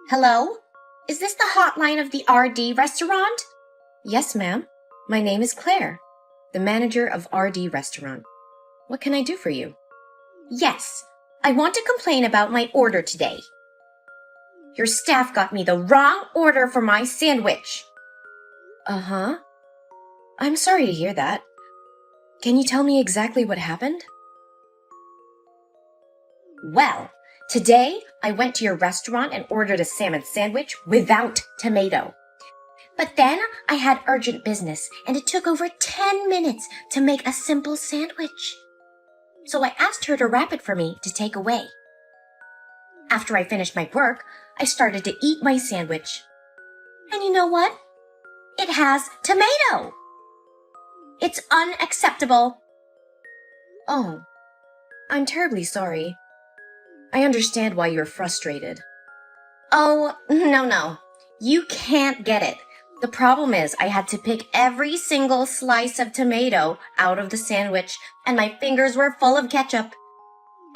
Hello? Is this the hotline of the RD restaurant? Yes, ma'am. My name is Claire, the manager of RD Restaurant. What can I do for you? Yes, I want to complain about my order today. Your staff got me the wrong order for my sandwich. Uh-huh. I'm sorry to hear that. Can you tell me exactly what happened? Well, today I went to your restaurant and ordered a salmon sandwich without tomato. But then I had urgent business and it took over 10 minutes to make a simple sandwich. So I asked her to wrap it for me to take away. After I finished my work, I started to eat my sandwich. And you know what? It has tomato. It's unacceptable. Oh, I'm terribly sorry. I understand why you're frustrated. Oh, no. You can't get it. The problem is I had to pick every single slice of tomato out of the sandwich, and my fingers were full of ketchup.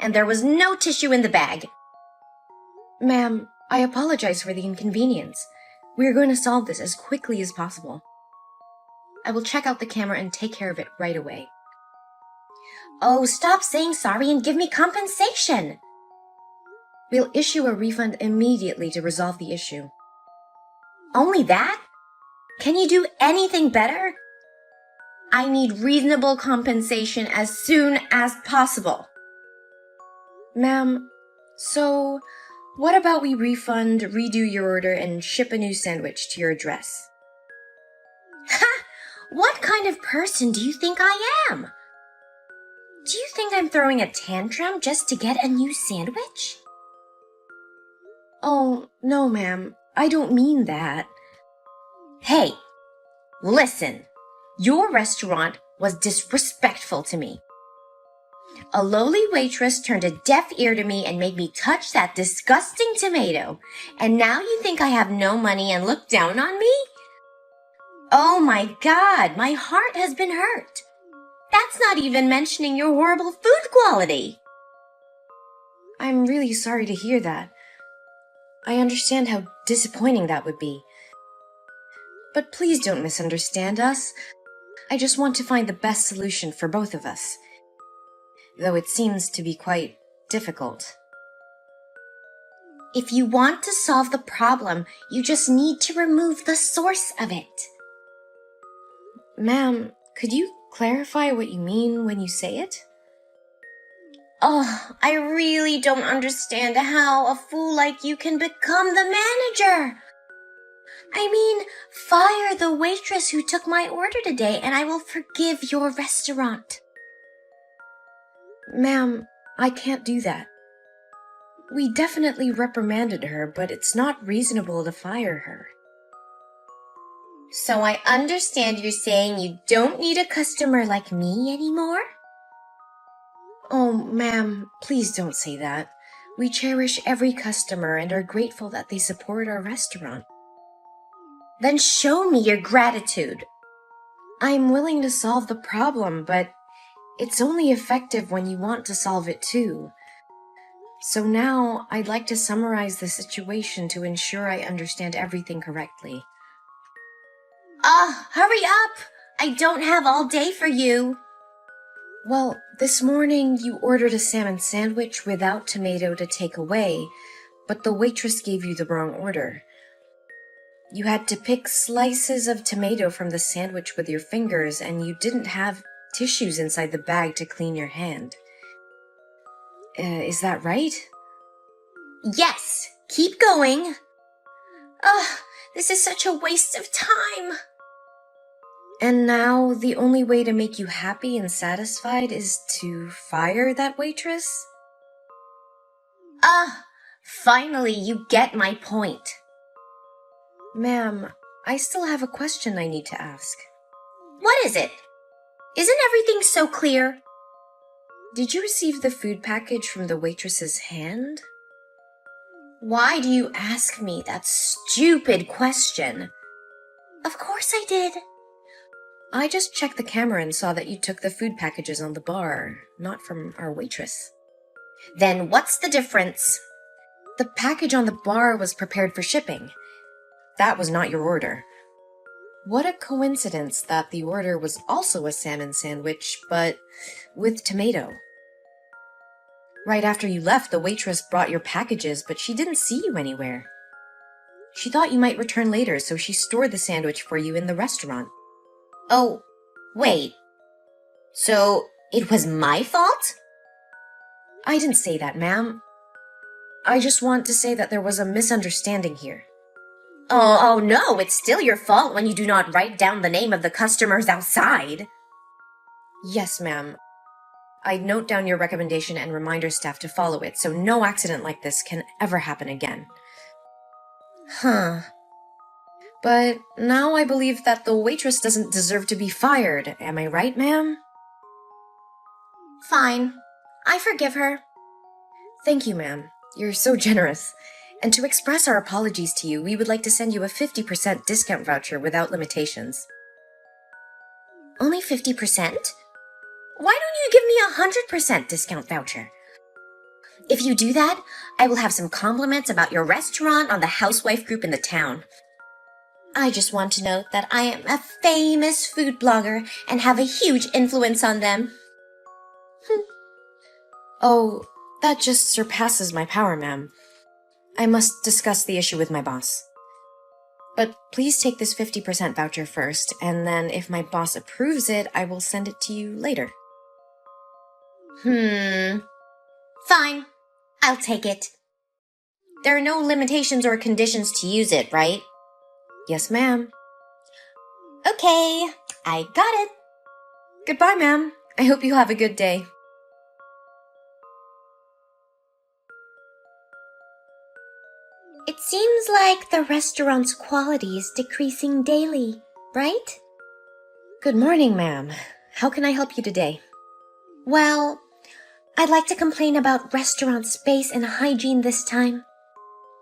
And there was no tissue in the bag. Ma'am, I apologize for the inconvenience. We are going to solve this as quickly as possible. I will check out the camera and take care of it right away. Oh, stop saying sorry and give me compensation. We'll issue a refund immediately to resolve the issue. Only that? Can you do anything better? I need reasonable compensation as soon as possible. Ma'am, so what about we refund, redo your order, and ship a new sandwich to your address? Ha! What kind of person do you think I am? Do you think I'm throwing a tantrum just to get a new sandwich? Oh, no, ma'am. I don't mean that. Hey, listen. Your restaurant was disrespectful to me. A lowly waitress turned a deaf ear to me and made me touch that disgusting tomato. And now you think I have no money and look down on me? Oh my God, my heart has been hurt. That's not even mentioning your horrible food quality. I'm really sorry to hear that. I understand how disappointing that would be. But please don't misunderstand us. I just want to find the best solution for both of us, though it seems to be quite difficult. If you want to solve the problem, you just need to remove the source of it. Ma'am, could you clarify what you mean when you say it? Oh, I really don't understand how a fool like you can become the manager. I mean, fire the waitress who took my order today and I will forgive your restaurant. Ma'am, I can't do that. We definitely reprimanded her, but it's not reasonable to fire her. So I understand you're saying you don't need a customer like me anymore? Oh, ma'am, please don't say that. We cherish every customer and are grateful that they support our restaurant. Then show me your gratitude. I'm willing to solve the problem, but it's only effective when you want to solve it too. So now I'd like to summarize the situation to ensure I understand everything correctly. Hurry up! I don't have all day for you. Well, this morning you ordered a salmon sandwich without tomato to take away, but the waitress gave you the wrong order. You had to pick slices of tomato from the sandwich with your fingers, and you didn't have tissues inside the bag to clean your hand. Is that right? Yes, keep going. This is such a waste of time. And now the only way to make you happy and satisfied is to fire that waitress? Finally you get my point. Ma'am, I still have a question I need to ask. What is it? Isn't everything so clear? Did you receive the food package from the waitress's hand? Why do you ask me that stupid question? Of course I did. I just checked the camera and saw that you took the food packages on the bar, not from our waitress. Then what's the difference? The package on the bar was prepared for shipping. That was not your order. What a coincidence that the order was also a salmon sandwich, but with tomato. Right after you left, the waitress brought your packages, but she didn't see you anywhere. She thought you might return later, so she stored the sandwich for you in the restaurant. Oh, wait. So it was my fault? I didn't say that, ma'am. I just want to say that there was a misunderstanding here. Oh no, it's still your fault when you do not write down the name of the customers outside. Yes, ma'am. I note down your recommendation and remind our staff to follow it, so no accident like this can ever happen again. Huh. But now I believe that the waitress doesn't deserve to be fired. Am I right, ma'am? Fine. I forgive her. Thank you, ma'am. You're so generous. And to express our apologies to you, we would like to send you a 50% discount voucher without limitations. Only 50%? Why don't you give me a 100% discount voucher? If you do that, I will have some compliments about your restaurant on the housewife group in the town. I just want to note that I am a famous food blogger and have a huge influence on them. Oh, that just surpasses my power, ma'am. I must discuss the issue with my boss. But please take this 50% voucher first, and then if my boss approves it, I will send it to you later. Fine. I'll take it. There are no limitations or conditions to use it, right? Yes, ma'am. Okay, I got it. Goodbye, ma'am. I hope you have a good day. It seems like the restaurant's quality is decreasing daily, right? Good morning, ma'am. How can I help you today? Well, I'd like to complain about restaurant space and hygiene this time.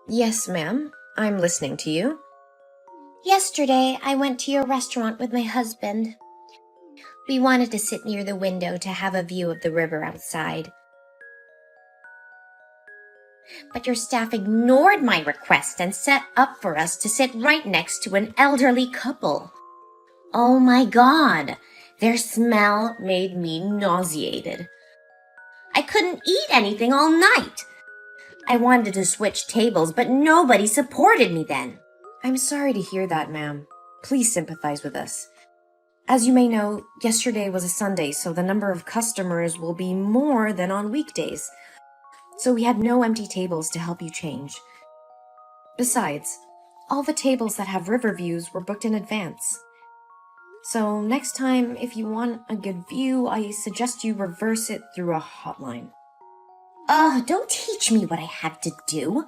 Yes, ma'am. I'm listening to you. Yesterday, I went to your restaurant with my husband. We wanted to sit near the window to have a view of the river outside. But your staff ignored my request and set up for us to sit right next to an elderly couple. Oh my God, their smell made me nauseated. I couldn't eat anything all night. I wanted to switch tables, but nobody supported me then. I'm sorry to hear that, ma'am. Please sympathize with us. As you may know, yesterday was a Sunday, so the number of customers will be more than on weekdays. So we had no empty tables to help you change. Besides, all the tables that have river views were booked in advance. So next time, if you want a good view, I suggest you reverse it through a hotline. Don't teach me what I have to do.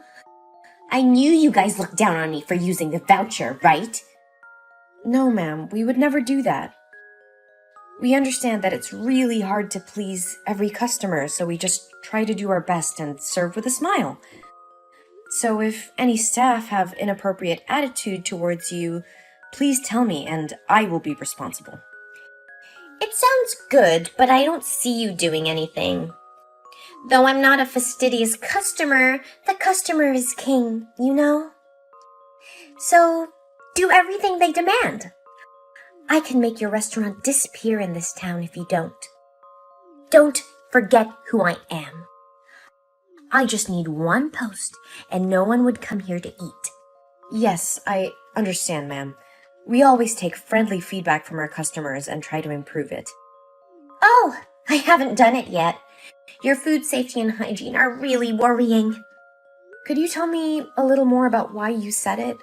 I knew you guys looked down on me for using the voucher, right? No, ma'am, we would never do that. We understand that it's really hard to please every customer, so we just try to do our best and serve with a smile. So if any staff have inappropriate attitude towards you, please tell me and I will be responsible. It sounds good, but I don't see you doing anything. Though I'm not a fastidious customer, the customer is king, you know? So, do everything they demand. I can make your restaurant disappear in this town if you don't. Don't forget who I am. I just need one post, and no one would come here to eat. Yes, I understand, ma'am. We always take friendly feedback from our customers and try to improve it. Oh, I haven't done it yet. Your food safety and hygiene are really worrying. Could you tell me a little more about why you said it?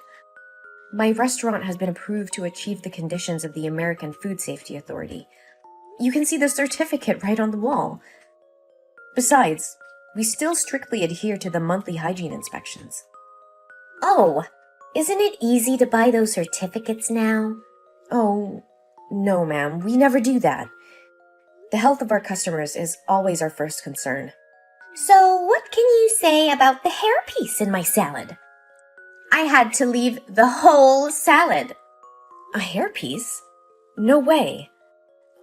My restaurant has been approved to achieve the conditions of the American Food Safety Authority. You can see the certificate right on the wall. Besides, we still strictly adhere to the monthly hygiene inspections. Oh, isn't it easy to buy those certificates now? Oh, no, ma'am, we never do that. The health of our customers is always our first concern. So what can you say about the hairpiece in my salad? I had to leave the whole salad. A hairpiece? No way.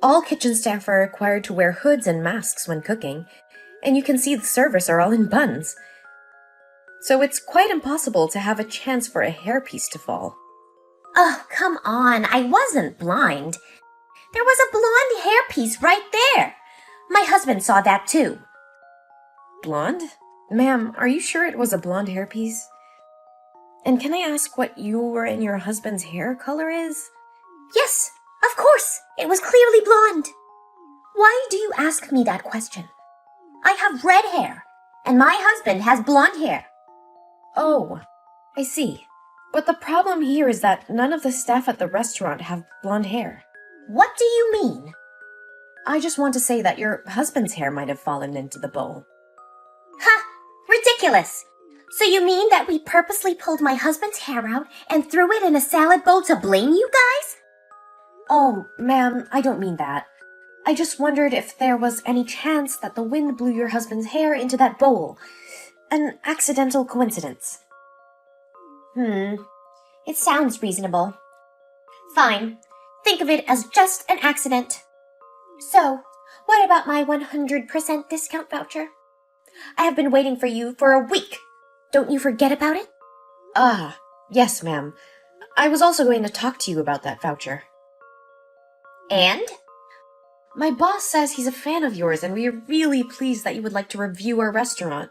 All kitchen staff are required to wear hoods and masks when cooking, and you can see the servers are all in buns. so it's quite impossible to have a chance for a hairpiece to fall. Oh, come on, I wasn't blind. There was a blonde hairpiece right there. My husband saw that too. Blonde? Ma'am, are you sure it was a blonde hairpiece? And can I ask what your and your husband's hair color is? Yes, of course, it was clearly blonde. Why do you ask me that question? I have red hair, and my husband has blonde hair. Oh, I see. But the problem here is that none of the staff at the restaurant have blonde hair. What do you mean? I just want to say that your husband's hair might have fallen into the bowl. Ha! Ridiculous! So you mean that we purposely pulled my husband's hair out and threw it in a salad bowl to blame you guys? Oh, ma'am, I don't mean that. I just wondered if there was any chance that the wind blew your husband's hair into that bowl. An accidental coincidence. It sounds reasonable. Fine. Think of it as just an accident. So, what about my 100% discount voucher? I have been waiting for you for a week. Don't you forget about it? Ah, yes, ma'am. I was also going to talk to you about that voucher. And? My boss says he's a fan of yours, and we are really pleased that you would like to review our restaurant.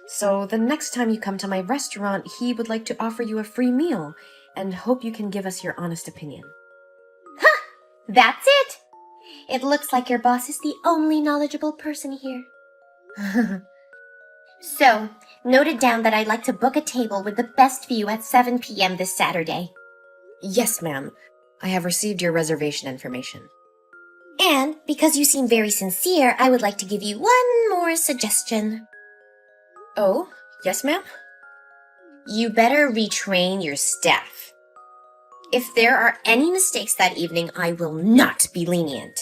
So the next time you come to my restaurant, he would like to offer you a free meal, and hope you can give us your honest opinion. Ha! That's it! It looks like your boss is the only knowledgeable person here. So, note it down that I'd like to book a table with the best view at 7 p.m. this Saturday. Yes, ma'am. I have received your reservation information. And, because you seem very sincere, I would like to give you one more suggestion. Oh, yes, ma'am? You better retrain your staff. If there are any mistakes that evening, I will not be lenient.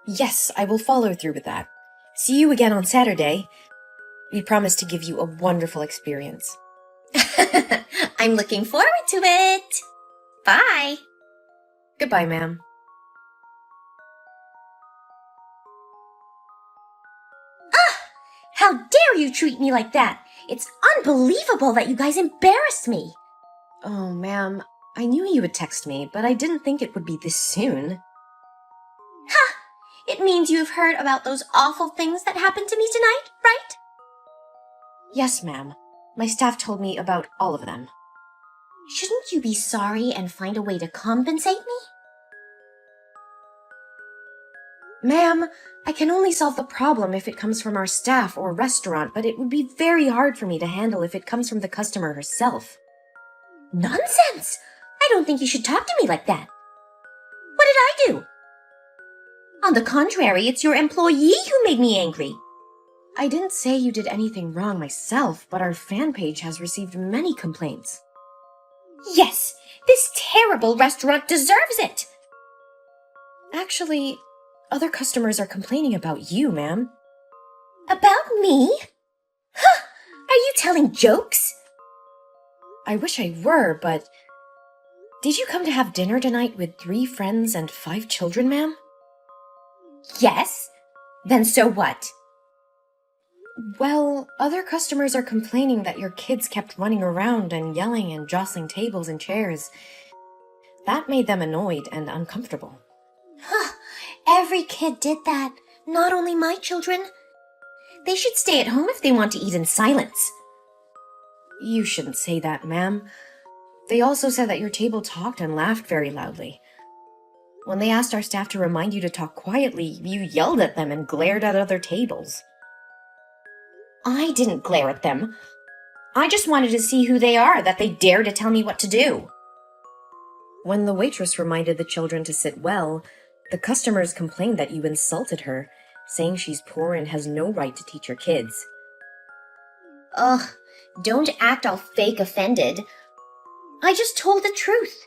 Yes, I will follow through with that. See you again on Saturday. We promise to give you a wonderful experience. I'm looking forward to it. Bye. Goodbye, ma'am. How dare you treat me like that? It's unbelievable that you guys embarrassed me. Oh, ma'am, I knew you would text me, but I didn't think it would be this soon. Ha! It means you've heard about those awful things that happened to me tonight, right? Yes, ma'am. My staff told me about all of them. Shouldn't you be sorry and find a way to compensate me? Ma'am, I can only solve the problem if it comes from our staff or restaurant, but it would be very hard for me to handle if it comes from the customer herself. Nonsense! I don't think you should talk to me like that. What did I do? On the contrary, it's your employee who made me angry. I didn't say you did anything wrong myself, but our fan page has received many complaints. Yes, this terrible restaurant deserves it. Actually, other customers are complaining about you, ma'am. About me? Huh! Are you telling jokes? I wish I were, but... Did you come to have dinner tonight with 3 friends and 5 children, ma'am? Yes. Then so what? Well, other customers are complaining that your kids kept running around and yelling and jostling tables and chairs. That made them annoyed and uncomfortable. Huh. Every kid did that, not only my children. They should stay at home if they want to eat in silence. You shouldn't say that, ma'am. They also said that your table talked and laughed very loudly. When they asked our staff to remind you to talk quietly, you yelled at them and glared at other tables. I didn't glare at them. I just wanted to see who they are that they dare to tell me what to do. When the waitress reminded the children to sit well, the customers complained that you insulted her, saying she's poor and has no right to teach your kids. Ugh, don't act all fake offended. I just told the truth.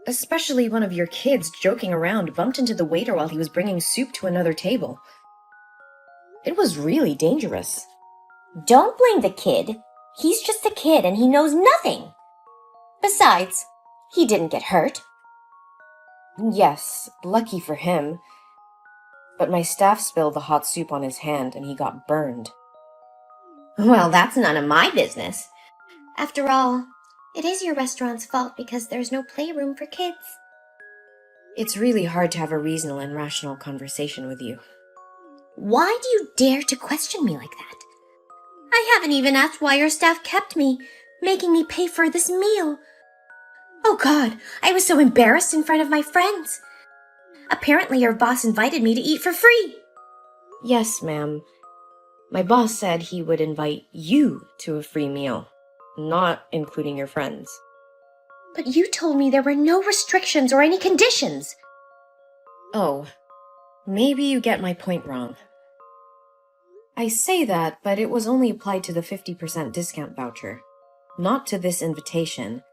Especially one of your kids, joking around, bumped into the waiter while he was bringing soup to another table. It was really dangerous. Don't blame the kid. He's just a kid and he knows nothing. Besides, he didn't get hurt. Yes, lucky for him. But my staff spilled the hot soup on his hand and he got burned. Well, that's none of my business. After all, it is your restaurant's fault because there's no playroom for kids. It's really hard to have a reasonable and rational conversation with you. Why do you dare to question me like that? I haven't even asked why your staff kept me, making me pay for this meal. Oh God, I was so embarrassed in front of my friends. Apparently your boss invited me to eat for free. Yes, ma'am. My boss said he would invite you to a free meal, not including your friends. But you told me there were no restrictions or any conditions. Oh, maybe you get my point wrong. I say that, but it was only applied to the 50% discount voucher, not to this invitation.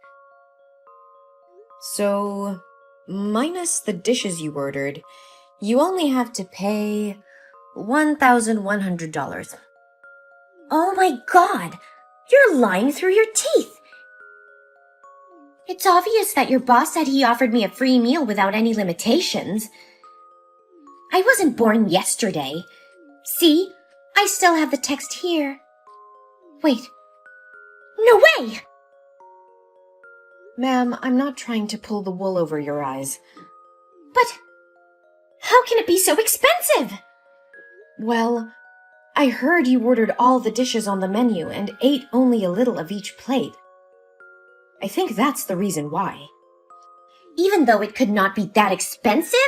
So, minus the dishes you ordered, you only have to pay $1,100. Oh my God, you're lying through your teeth. It's obvious that your boss said he offered me a free meal without any limitations. I wasn't born yesterday. See, I still have the text here. Wait. No way! Ma'am, I'm not trying to pull the wool over your eyes. But how can it be so expensive? Well, I heard you ordered all the dishes on the menu and ate only a little of each plate. I think that's the reason why. Even though it could not be that expensive?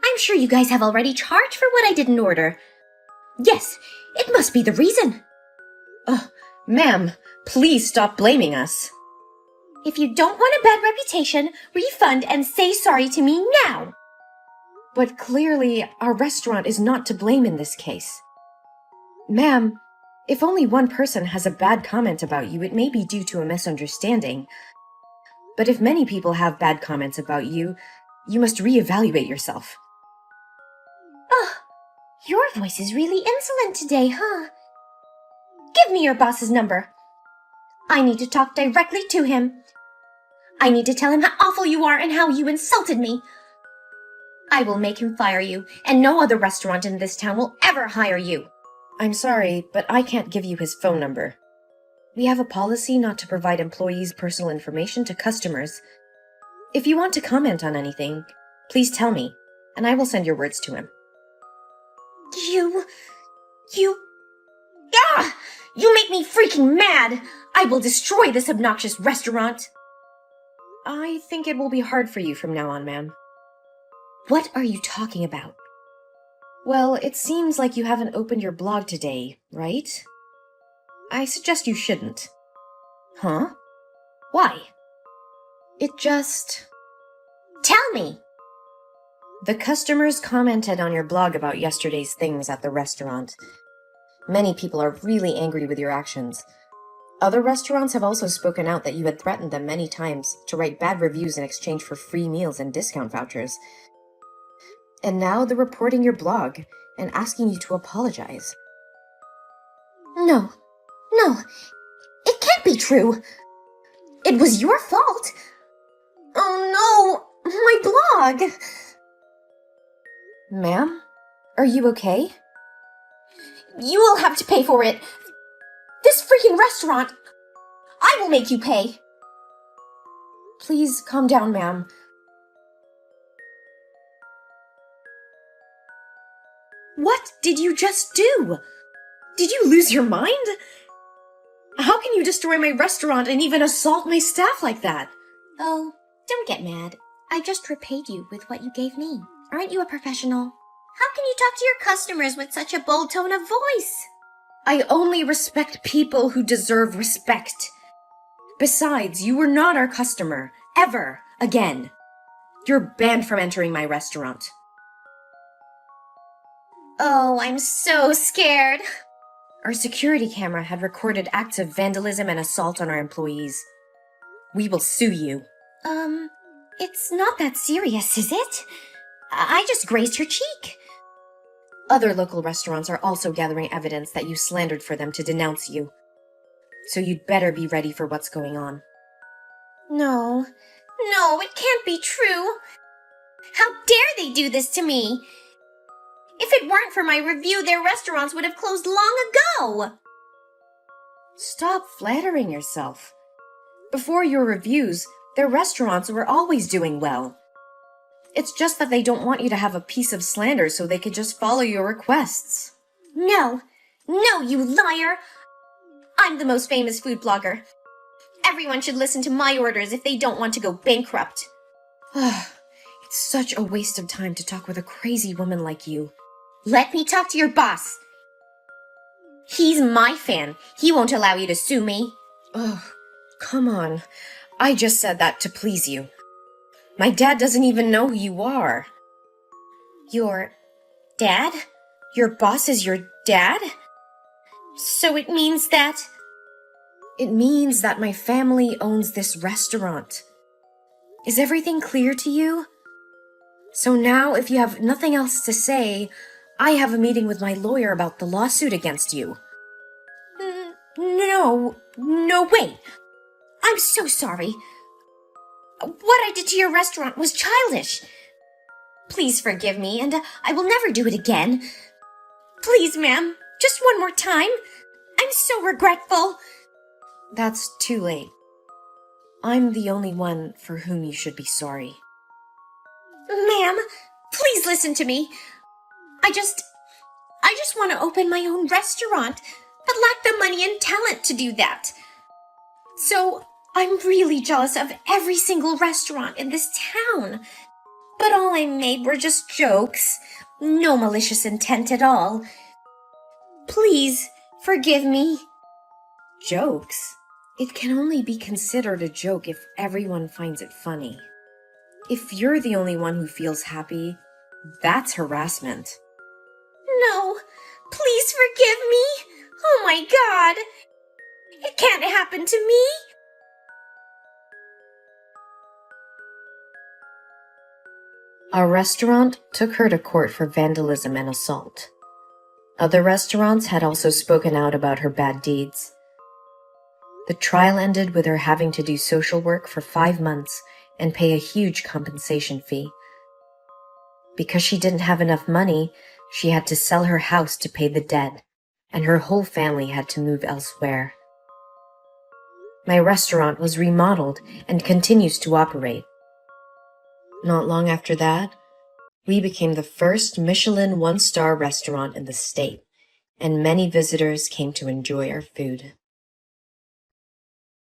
I'm sure you guys have already charged for what I didn't order. Yes, it must be the reason. Ma'am, please stop blaming us. If you don't want a bad reputation, refund and say sorry to me now. But clearly, our restaurant is not to blame in this case. Ma'am, if only one person has a bad comment about you, it may be due to a misunderstanding. But if many people have bad comments about you, you must reevaluate yourself. Oh, your voice is really insolent today, huh? Give me your boss's number. I need to talk directly to him. I need to tell him how awful you are and how you insulted me. I will make him fire you, and no other restaurant in this town will ever hire you. I'm sorry, but I can't give you his phone number. We have a policy not to provide employees' personal information to customers. If you want to comment on anything, please tell me, and I will send your words to him. You make me freaking mad! I will destroy this obnoxious restaurant! I think it will be hard for you from now on, ma'am. What are you talking about? Well, it seems like you haven't opened your blog today, right? I suggest you shouldn't. Huh? Why? It just... Tell me! The customers commented on your blog about yesterday's things at the restaurant. Many people are really angry with your actions. Other restaurants have also spoken out that you had threatened them many times to write bad reviews in exchange for free meals and discount vouchers. And now they're reporting your blog and asking you to apologize. No, it can't be true. It was your fault. Oh no, my blog. Ma'am, are you okay? You will have to pay for it. This freaking restaurant. I will make you pay. Please calm down, ma'am. What did you just do? Did you lose your mind? How can you destroy my restaurant and even assault my staff like that? Oh, don't get mad. I just repaid you with what you gave me. Aren't you a professional? How can you talk to your customers with such a bold tone of voice? I only respect people who deserve respect. Besides, you were not our customer, ever again. You're banned from entering my restaurant. Oh, I'm so scared. Our security camera had recorded acts of vandalism and assault on our employees. We will sue you. It's not that serious, is it? I just grazed your cheek. Other local restaurants are also gathering evidence that you slandered for them to denounce you. So you'd better be ready for what's going on. No, it can't be true. How dare they do this to me? If it weren't for my review, their restaurants would have closed long ago. Stop flattering yourself. Before your reviews, their restaurants were always doing well. It's just that they don't want you to have a piece of slander so they could just follow your requests. No, you liar! I'm the most famous food blogger. Everyone should listen to my orders if they don't want to go bankrupt. It's such a waste of time to talk with a crazy woman like you. Let me talk to your boss. He's my fan. He won't allow you to sue me. Ugh, come on. I just said that to please you. My dad doesn't even know who you are. Your dad? Your boss is your dad? So it means that... It means that my family owns this restaurant. Is everything clear to you? So now, if you have nothing else to say, I have a meeting with my lawyer about the lawsuit against you. No, wait. I'm so sorry. What I did to your restaurant was childish. Please forgive me, and I will never do it again. Please, ma'am, just one more time. I'm so regretful. That's too late. I'm the only one for whom you should be sorry. Ma'am, please listen to me. I just want to open my own restaurant, but lack the money and talent to do that. So I'm really jealous of every single restaurant in this town. But all I made were just jokes. No malicious intent at all. Please forgive me. Jokes? It can only be considered a joke if everyone finds it funny. If you're the only one who feels happy, that's harassment. No, please forgive me. Oh my God. It can't happen to me. Our restaurant took her to court for vandalism and assault. Other restaurants had also spoken out about her bad deeds. The trial ended with her having to do social work for 5 months and pay a huge compensation fee. Because she didn't have enough money, she had to sell her house to pay the debt, and her whole family had to move elsewhere. My restaurant was remodeled and continues to operate. Not long after that, we became the first Michelin 1-star restaurant in the state, and many visitors came to enjoy our food.